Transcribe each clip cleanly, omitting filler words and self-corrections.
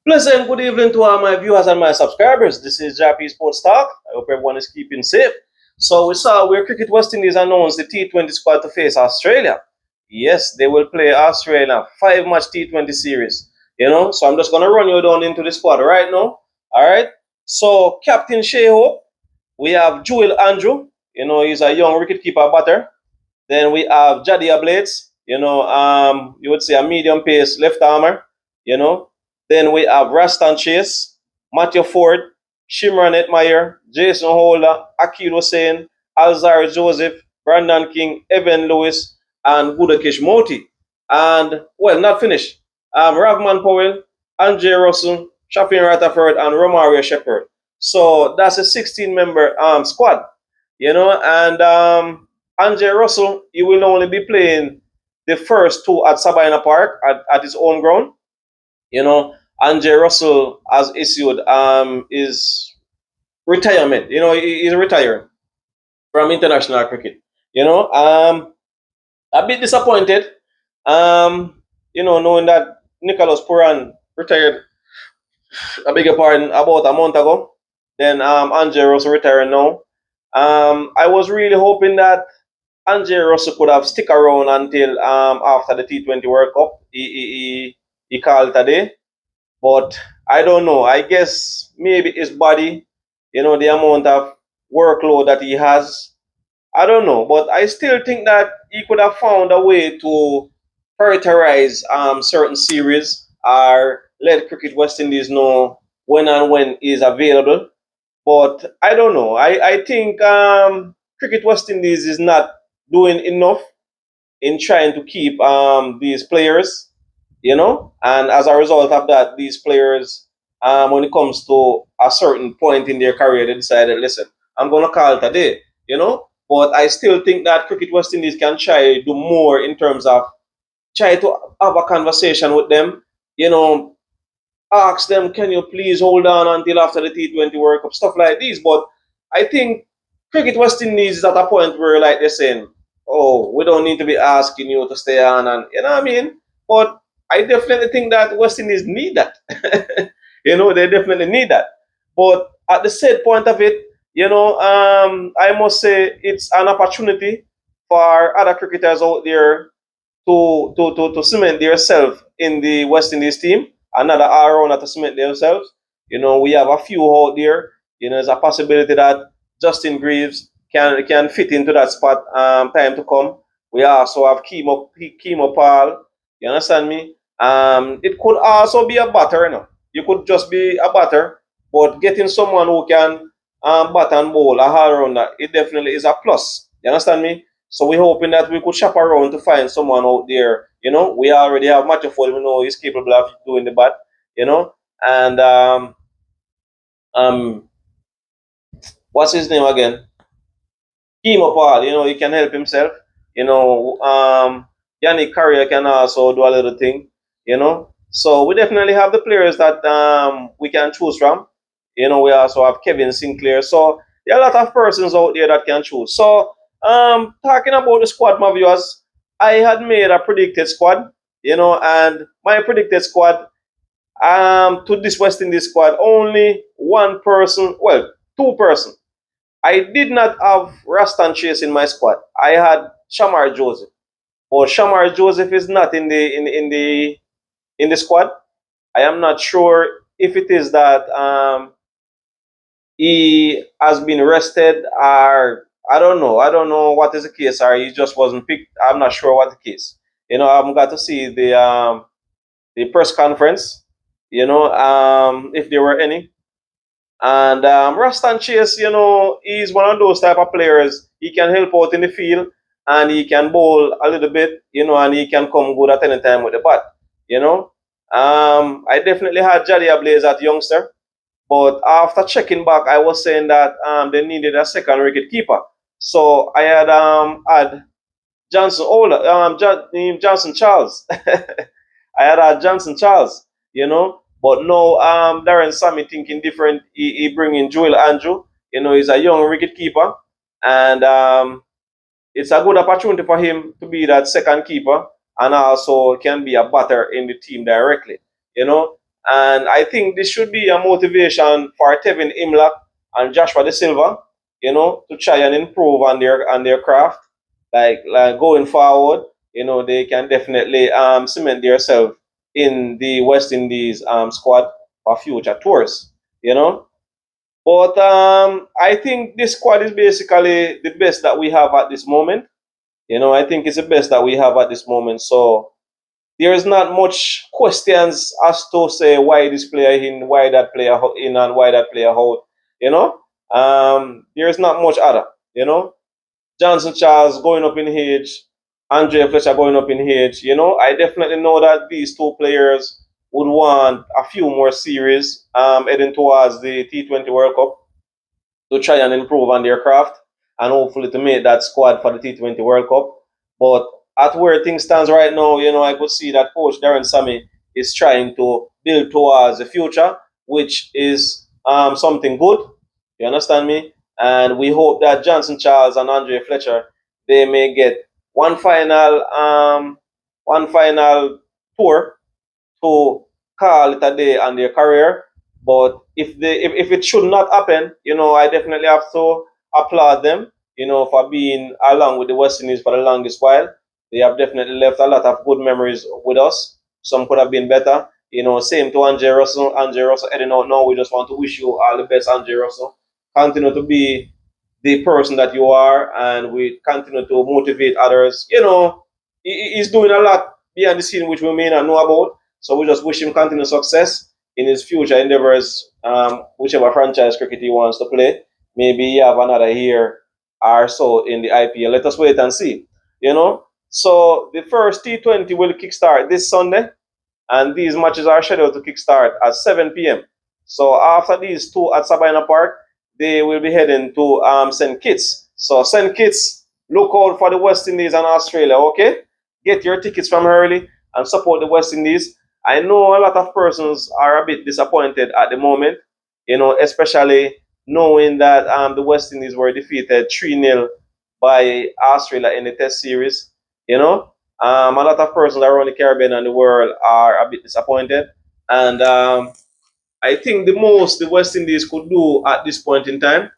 Pleasant good evening to all my viewers and my subscribers. This is Jah-P Sports Talk. I hope everyone is keeping safe. So we saw where Cricket West Indies announced the T20 squad to face Australia. Yes, they will play Australia 5-match T20 series. So I'm just gonna run you down into the squad right now. All right. So Captain Shea Hope, we have Joel Andrew. He's a young wicketkeeper batter. Then we have Jadia Blades. You would say a medium pace left armer. You know, then we have Rastan Chase, Matthew Ford, Shimran Etmeyer, Jason Holder, Akil Hussain, Alzar Joseph, Brandon King, Evan Lewis, and Gudakish Moti. And, well, not finished. Ravman Powell, Andre Russell, Shafin Rutherford, and Romario Shepherd. So that's a 16-member squad, and Andre Russell, he will only be playing the first two at Sabina Park at his own ground. Andre Russell has issued his retirement. He's retiring from international cricket. A bit disappointed. Knowing that Nicholas Puran retired, I beg your pardon, about a month ago. Then Andre Russell retiring now. I was really hoping that Andre Russell could have stick around until after the T20 World Cup. He called today. But I don't know. I guess maybe his body, the amount of workload that he has. I don't know. But I still think that he could have found a way to prioritize certain series or let Cricket West Indies know when and when is available. But I don't know. I think Cricket West Indies is not doing enough in trying to keep these players, and as a result of that, these players, when it comes to a certain point in their career, they decided, listen, I'm going to call it a day, But I still think that Cricket West Indies can try to do more in terms of try to have a conversation with them, you know, ask them, can you please hold on until after the T20 World Cup, stuff like this. But I think Cricket West Indies is at a point where, like, they're saying, oh, we don't need to be asking you to stay on, and you know what I mean? But I definitely think that West Indies need that. They definitely need that. But at the said point of it, I must say it's an opportunity for other cricketers out there to cement themselves in the West Indies team. Another all-rounder to cement themselves. We have a few out there. There's a possibility that Justin Greaves can fit into that spot time to come. We also have Kimo Paul. You understand me? It could also be a batter, You could just be a batter, but getting someone who can bat and bowl a all-rounder, it definitely is a plus. You understand me? So we're hoping that we could shop around to find someone out there. We already have Matthew Ford. We know he's capable of doing the bat. And um, what's his name again? Kimo Paul. He can help himself. Yannick Carrier can also do a little thing. So we definitely have the players that we can choose from. We also have Kevin Sinclair. So there are a lot of persons out there that can choose. So talking about the squad, my viewers, I had made a predicted squad, and my predicted squad to this West Indies squad, only one person, well, two person. I did not have Rastan Chase in my squad. I had Shamar Joseph. But Shamar Joseph is not in the squad. I am not sure if it is that he has been arrested, or I don't know. I don't know what is the case, or he just wasn't picked. I'm not sure what the case. I've got to see the press conference, if there were any. And Rastan Chase, he's one of those type of players. He can help out in the field, and he can bowl a little bit, and he can come good at any time with the bat. I definitely had Jadia Blaze at youngster. But after checking back, I was saying that they needed a second wicket keeper. So I had Johnson Ola, Johnson Charles. I had Johnson Charles, But no, Darren Sammy thinking different. He bring in Joel Andrew. He's a young wicket keeper, and it's a good opportunity for him to be that second keeper, and also can be a batter in the team directly. And I think this should be a motivation for Tevin Imlach and Joshua De Silva, to try and improve on their craft. Like going forward, they can definitely cement themselves in the West Indies squad for future tours. You know, but I think this squad is basically the best that we have at this moment. I think it's the best that we have at this moment. So there is not much questions as to say why this player in, why that player in, and why that player out. There is not much other. Johnson Charles going up in age, Andre Fletcher going up in age. I definitely know that these two players would want a few more series heading towards the T20 World Cup to try and improve on their craft and hopefully to make that squad for the T20 World Cup. But at where things stands right now, I could see that coach Darren Sammy is trying to build towards the future, which is something good. You understand me? And we hope that Johnson Charles and Andre Fletcher they may get one final tour to call it a day on their career. But if it should not happen, I definitely have to applaud them, for being along with the West Indies for the longest while. They have definitely left a lot of good memories with us. Some could have been better. Same to Anjay Russell. Anjay Russell heading out now. We just want to wish you all the best, Anjay Russell. Continue to be the person that you are, and we continue to motivate others. He's doing a lot behind the scene which we may not know about. So we just wish him continued success in his future endeavors, whichever franchise cricket he wants to play. Maybe he have another year or so in the IPL. Let us wait and see. So the first T20 will kickstart this Sunday, and these matches are scheduled to kickstart at 7 p.m. So after these two at Sabina Park, they will be heading to St. Kitts. So St. Kitts, look out for the West Indies and Australia, okay? Get your tickets from early and support the West Indies. I know a lot of persons are a bit disappointed at the moment, especially knowing that the West Indies were defeated 3-0 by Australia in the Test series. A lot of persons around the Caribbean and the world are a bit disappointed. And I think the most the West Indies could do at this point in time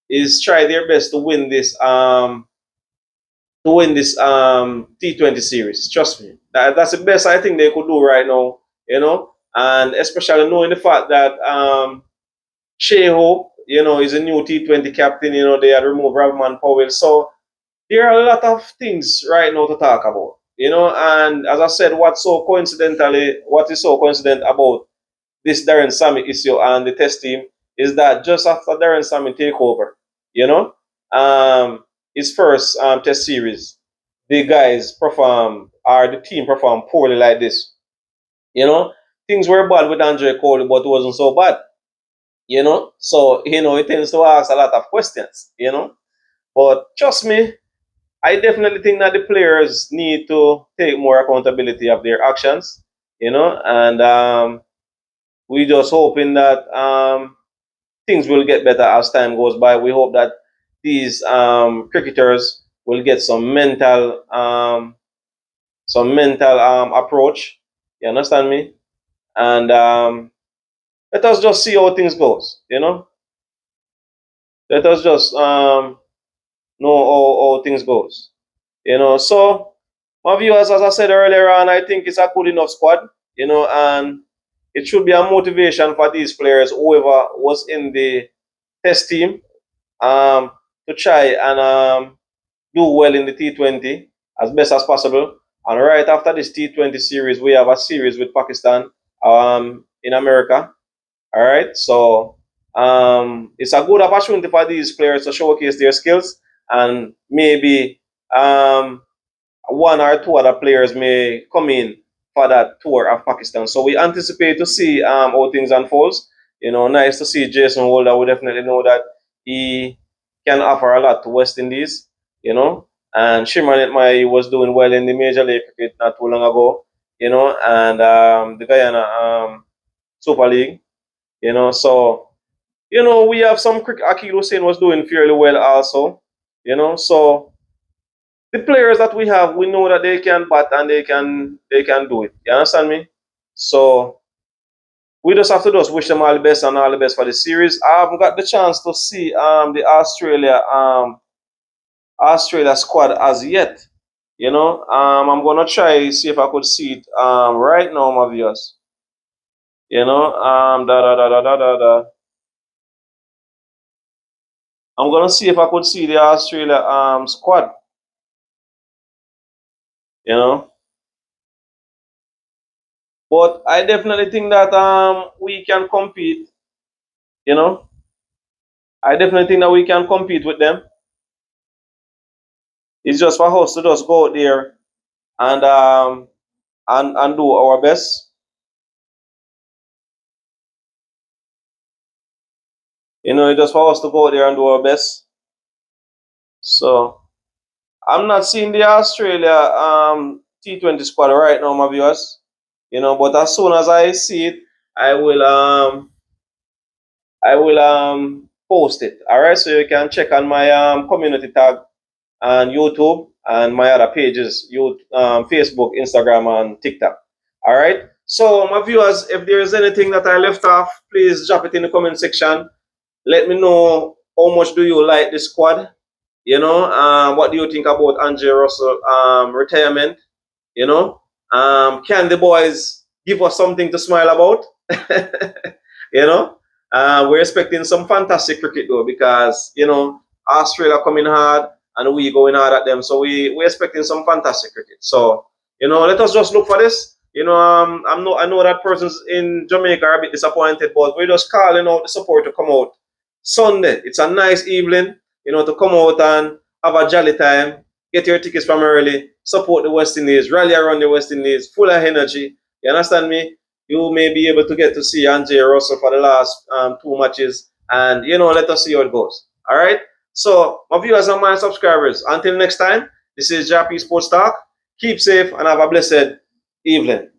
is try their best to win this T20 series. Trust me, that's the best I think they could do right now. And especially knowing the fact that Shea Hope, is a new T20 captain. They had removed Rahman Powell, so there are a lot of things right now to talk about. And as I said, what is so coincident about this Darren Sammy issue and the test team is that just after Darren Sammy take over, you know, his first test series, the guys perform or the team performed poorly like this. You know, things were bad with Andre Cole, but it wasn't so bad. So he tends to ask a lot of questions. But trust me, I definitely think that the players need to take more accountability of their actions. And we just hoping that things will get better as time goes by. We hope that these cricketers will get some mental approach. You understand me? And let us just see how things goes. Let us just know how things goes. So my viewers, as I said earlier on, I think it's a good enough squad. And it should be a motivation for these players, whoever was in the test team, um, to try and do well in the T20 as best as possible. And right after this T20 series, we have a series with Pakistan in America. All right, so it's a good opportunity for these players to showcase their skills, and maybe one or two other players may come in for that tour of Pakistan. So we anticipate to see how things unfolds. Nice to see Jason Holder. We definitely know that he can offer a lot to West Indies. And Shimron Mai was doing well in the Major League Cricket not too long ago. And the Guyana Super League. So we have some cricket. Akil Hussain was doing fairly well also. So the players that we have, we know that they can bat and they can do it. You understand me? So we just have to just wish them all the best and all the best for the series. I haven't got the chance to see the Australia squad as yet. I'm gonna try see if I could see it right now, my viewers. Da da da da da da da. I'm gonna see if I could see the Australia squad. You know, but I definitely think that we can compete. You know, I definitely think that we can compete with them. It's just for us to just go out there and and do our best. It's just for us to go out there and do our best. So I'm not seeing the Australia T20 squad right now, my viewers. But as soon as I see it, I will post it. All right, so you can check on my community tag on YouTube and my other pages, Facebook, Instagram, and TikTok. All right. So my viewers, if there is anything that I left off, please drop it in the comment section. Let me know how much do you like the squad. What do you think about Andre Russell retirement? Can the boys give us something to smile about? you know, we're expecting some fantastic cricket though because Australia coming hard and we going hard at them, so we're expecting some fantastic cricket. So let us just look for this. I know that persons in Jamaica are a bit disappointed, but we're just calling out the support to come out Sunday. It's a nice evening, to come out and have a jolly time. Get your tickets from early, support the West Indies, rally around the West Indies, full of energy. You understand me? You may be able to get to see Andre Russell for the last two matches, and let us see how it goes. All right. So, my viewers and my subscribers, until next time, this is Jah-P Sports Talk. Keep safe and have a blessed evening.